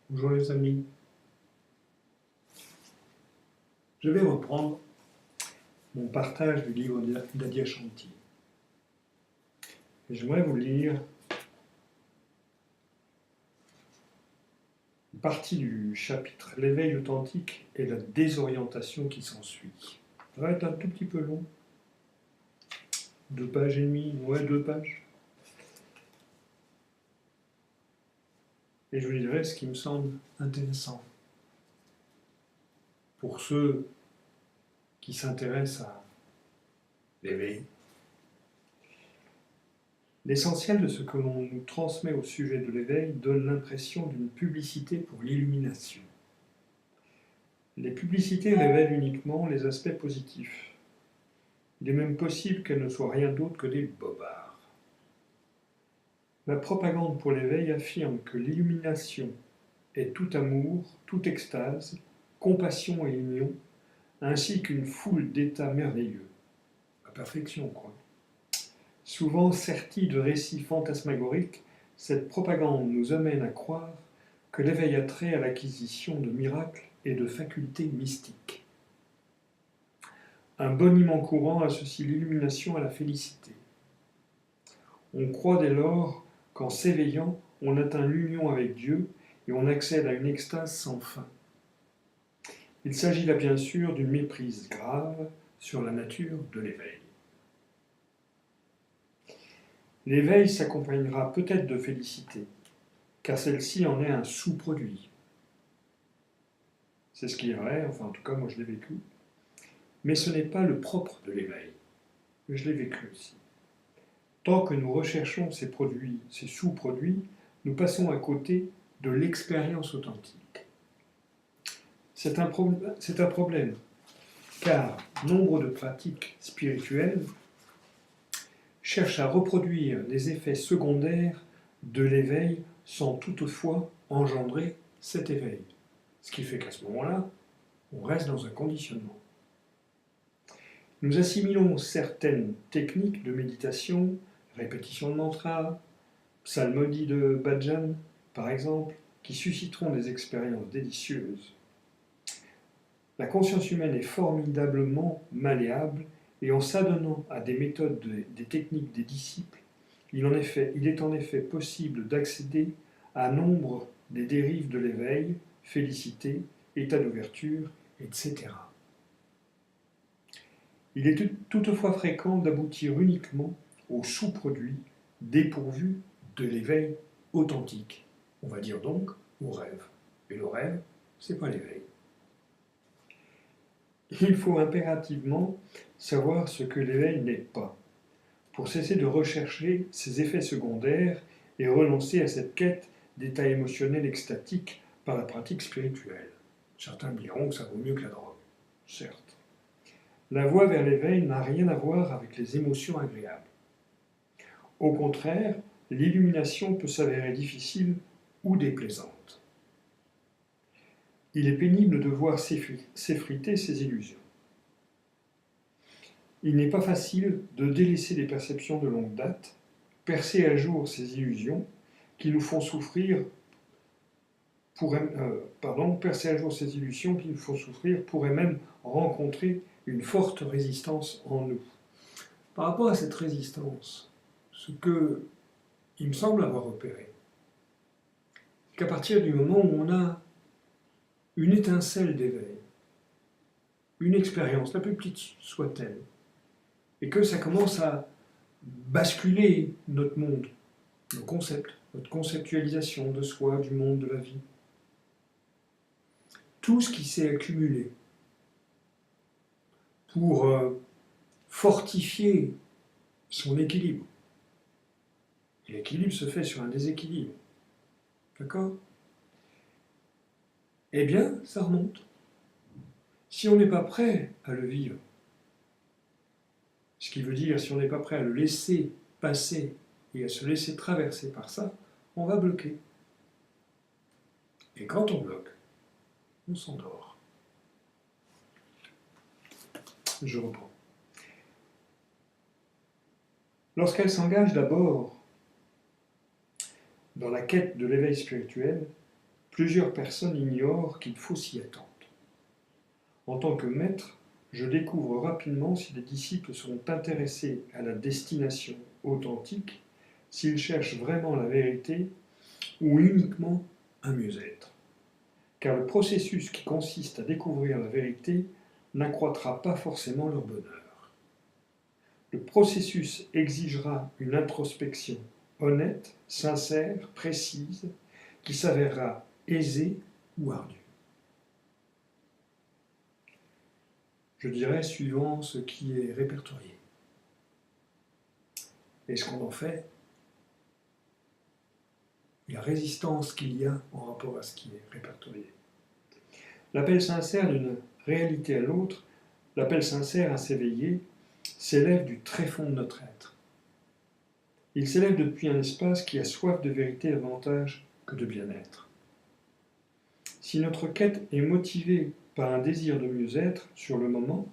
Bonjour les amis, je vais reprendre mon partage du livre d'Adyashanti. J'aimerais vous lire une partie du chapitre L'éveil authentique et la désorientation qui s'ensuit. Ça va être un tout petit peu long, 2 pages et demie, ouais 2 pages. Et je vous dirai ce qui me semble intéressant pour ceux qui s'intéressent à l'éveil. L'essentiel de ce que l'on nous transmet au sujet de l'éveil donne l'impression d'une publicité pour l'illumination. Les publicités révèlent uniquement les aspects positifs. Il est même possible qu'elles ne soient rien d'autre que des bobards. La propagande pour l'éveil affirme que l'illumination est tout amour, toute extase, compassion et union, ainsi qu'une foule d'états merveilleux. La perfection, quoi. Souvent sertie de récits fantasmagoriques, cette propagande nous amène à croire que l'éveil a trait à l'acquisition de miracles et de facultés mystiques. Un boniment courant associe l'illumination à la félicité. On croit dès lors qu'en s'éveillant, on atteint l'union avec Dieu et on accède à une extase sans fin. Il s'agit là bien sûr d'une méprise grave sur la nature de l'éveil. L'éveil s'accompagnera peut-être de félicité, car celle-ci en est un sous-produit. C'est ce qui est vrai, enfin en tout cas moi je l'ai vécu. Mais ce n'est pas le propre de l'éveil. Je l'ai vécu aussi. Tant que nous recherchons ces produits, ces sous-produits, nous passons à côté de l'expérience authentique. C'est un problème, car nombre de pratiques spirituelles cherchent à reproduire les effets secondaires de l'éveil sans toutefois engendrer cet éveil. Ce qui fait qu'à ce moment-là, on reste dans un conditionnement. Nous assimilons certaines techniques de méditation, répétition de mantras, psalmodie de bhajan, par exemple, qui susciteront des expériences délicieuses. La conscience humaine est formidablement malléable et en s'adonnant à des méthodes, des techniques des disciples, il est en effet possible d'accéder à nombre des dérives de l'éveil, félicité, état d'ouverture, etc. Il est toutefois fréquent d'aboutir uniquement aux sous-produits dépourvus de l'éveil authentique. On va dire donc au rêve. Et le rêve, c'est pas l'éveil. Il faut impérativement savoir ce que l'éveil n'est pas, pour cesser de rechercher ses effets secondaires et renoncer à cette quête d'état émotionnel extatique par la pratique spirituelle. Certains diront que ça vaut mieux que la drogue, certes. La voie vers l'éveil n'a rien à voir avec les émotions agréables. Au contraire, l'illumination peut s'avérer difficile ou déplaisante. Il est pénible de voir s'effriter ses illusions. Il n'est pas facile de délaisser des perceptions de longue date, percer à jour ces illusions qui nous font souffrir percer à jour ces illusions qui nous font souffrir pourrait même rencontrer une forte résistance en nous. Par rapport à cette résistance, ce que il me semble avoir repéré, c'est qu'à partir du moment où on a une étincelle d'éveil, une expérience, la plus petite soit-elle, et que ça commence à basculer notre monde, nos concepts, notre conceptualisation de soi, du monde, de la vie, tout ce qui s'est accumulé pour fortifier son équilibre. Et l'équilibre se fait sur un déséquilibre. D'accord ? Eh bien, ça remonte. Si on n'est pas prêt à le vivre, ce qui veut dire si on n'est pas prêt à le laisser passer et à se laisser traverser par ça, on va bloquer. Et quand on bloque, on s'endort. Je reprends. Lorsqu'elle s'engage d'abord dans la quête de l'éveil spirituel, plusieurs personnes ignorent qu'il faut s'y attendre. En tant que maître, je découvre rapidement si les disciples sont intéressés à la destination authentique, s'ils cherchent vraiment la vérité ou uniquement un mieux-être. Car le processus qui consiste à découvrir la vérité n'accroîtra pas forcément leur bonheur. Le processus exigera une introspection honnête, sincère, précise, qui s'avérera aisée ou ardue. Je dirais suivant ce qui est répertorié. Et ce qu'on en fait, la résistance qu'il y a en rapport à ce qui est répertorié. L'appel sincère d'une réalité à l'autre, l'appel sincère à s'éveiller, s'élève du tréfonds de notre être. Il s'élève depuis un espace qui a soif de vérité davantage que de bien-être. Si notre quête est motivée par un désir de mieux-être sur le moment,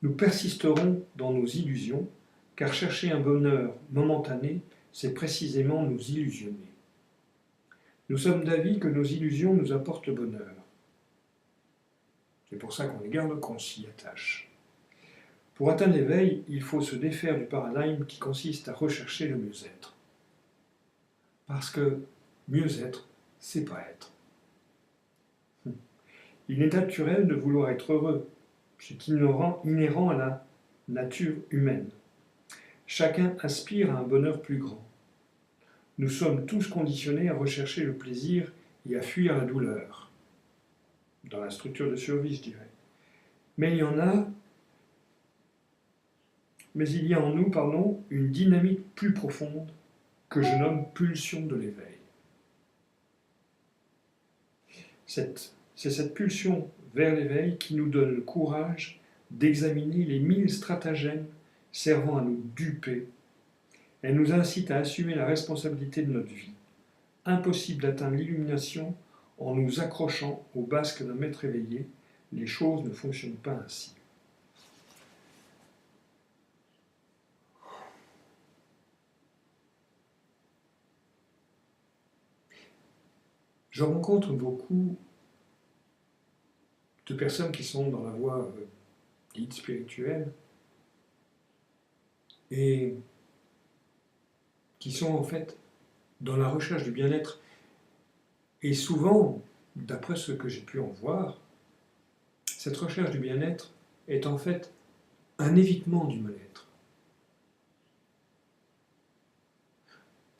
nous persisterons dans nos illusions, car chercher un bonheur momentané, c'est précisément nous illusionner. Nous sommes d'avis que nos illusions nous apportent le bonheur. C'est pour ça qu'on les garde, qu'on s'y attache. Pour atteindre l'éveil, il faut se défaire du paradigme qui consiste à rechercher le mieux-être. Parce que mieux-être, c'est pas être. Il est naturel de vouloir être heureux, c'est inhérent à la nature humaine. Chacun aspire à un bonheur plus grand. Nous sommes tous conditionnés à rechercher le plaisir et à fuir la douleur. Dans la structure de survie, je dirais. Mais il y a en nous, une dynamique plus profonde que je nomme pulsion de l'éveil. C'est cette pulsion vers l'éveil qui nous donne le courage d'examiner les 1000 stratagèmes servant à nous duper. Elle nous incite à assumer la responsabilité de notre vie. Impossible d'atteindre l'illumination en nous accrochant au basque d'un maître éveillé. Les choses ne fonctionnent pas ainsi. Je rencontre beaucoup de personnes qui sont dans la voie dite spirituelle et qui sont en fait dans la recherche du bien-être. Et souvent, d'après ce que j'ai pu en voir, cette recherche du bien-être est en fait un évitement du mal-être.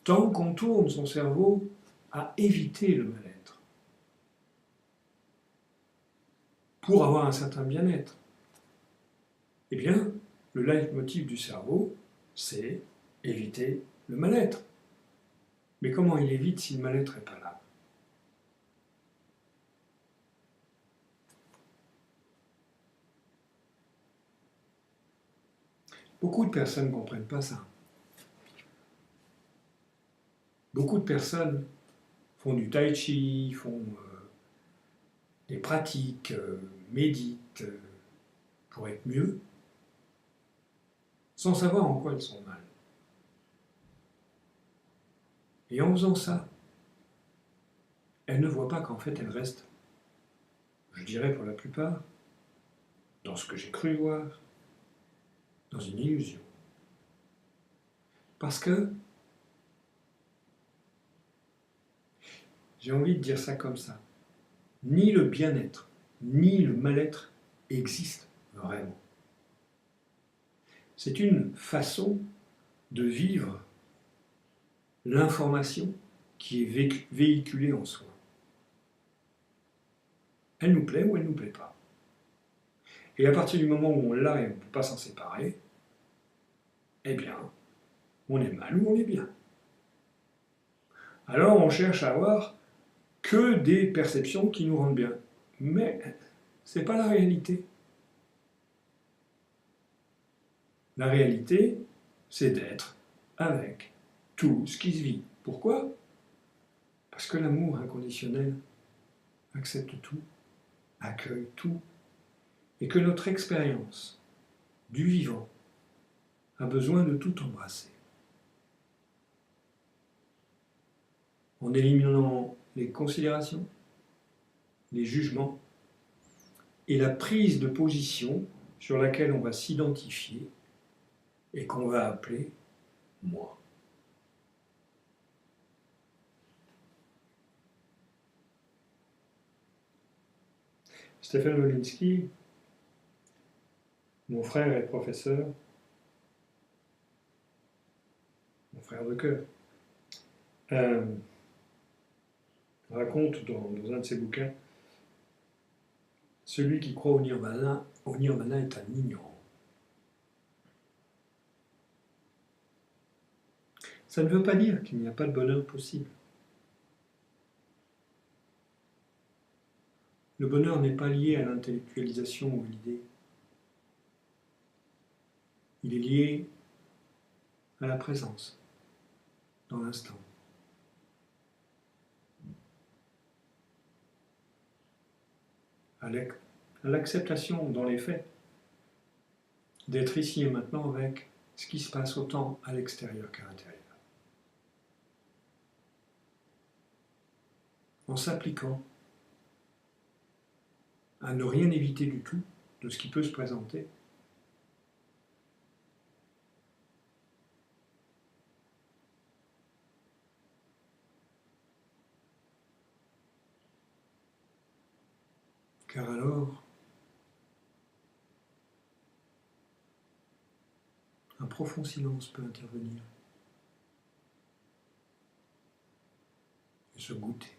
Tant qu'on tourne son cerveau à éviter le mal-être, pour avoir un certain bien-être, eh bien, le leitmotiv du cerveau, c'est éviter le mal-être. Mais comment il évite si le mal-être n'est pas là? Beaucoup de personnes ne comprennent pas ça. Beaucoup de personnes font du tai chi, font des pratiques, méditent pour être mieux, sans savoir en quoi elles sont mal. Et en faisant ça, elles ne voient pas qu'en fait elles restent, je dirais pour la plupart, dans ce que j'ai cru voir, dans une illusion. Parce que, j'ai envie de dire ça comme ça, ni le bien-être, ni le mal-être existent vraiment. C'est une façon de vivre l'information qui est véhiculée en soi. Elle nous plaît ou elle ne nous plaît pas. Et à partir du moment où on l'a et on ne peut pas s'en séparer, eh bien, on est mal ou on est bien. Alors on cherche à avoir que des perceptions qui nous rendent bien. Mais ce n'est pas la réalité. La réalité, c'est d'être avec tout ce qui se vit. Pourquoi? Parce que l'amour inconditionnel accepte tout, accueille tout, et que notre expérience du vivant a besoin de tout embrasser. En éliminant les considérations, les jugements et la prise de position sur laquelle on va s'identifier et qu'on va appeler moi. Stéphane Wolinski, mon frère est professeur, mon frère de cœur, raconte dans un de ses bouquins, celui qui croit au nirvana est un ignorant. Ça ne veut pas dire qu'il n'y a pas de bonheur possible. Le bonheur n'est pas lié à l'intellectualisation ou à l'idée. Il est lié à la présence, dans l'instant. À l'acceptation dans les faits d'être ici et maintenant avec ce qui se passe autant à l'extérieur qu'à l'intérieur. En s'appliquant à ne rien éviter du tout de ce qui peut se présenter. Car alors, un profond silence peut intervenir et se goûter.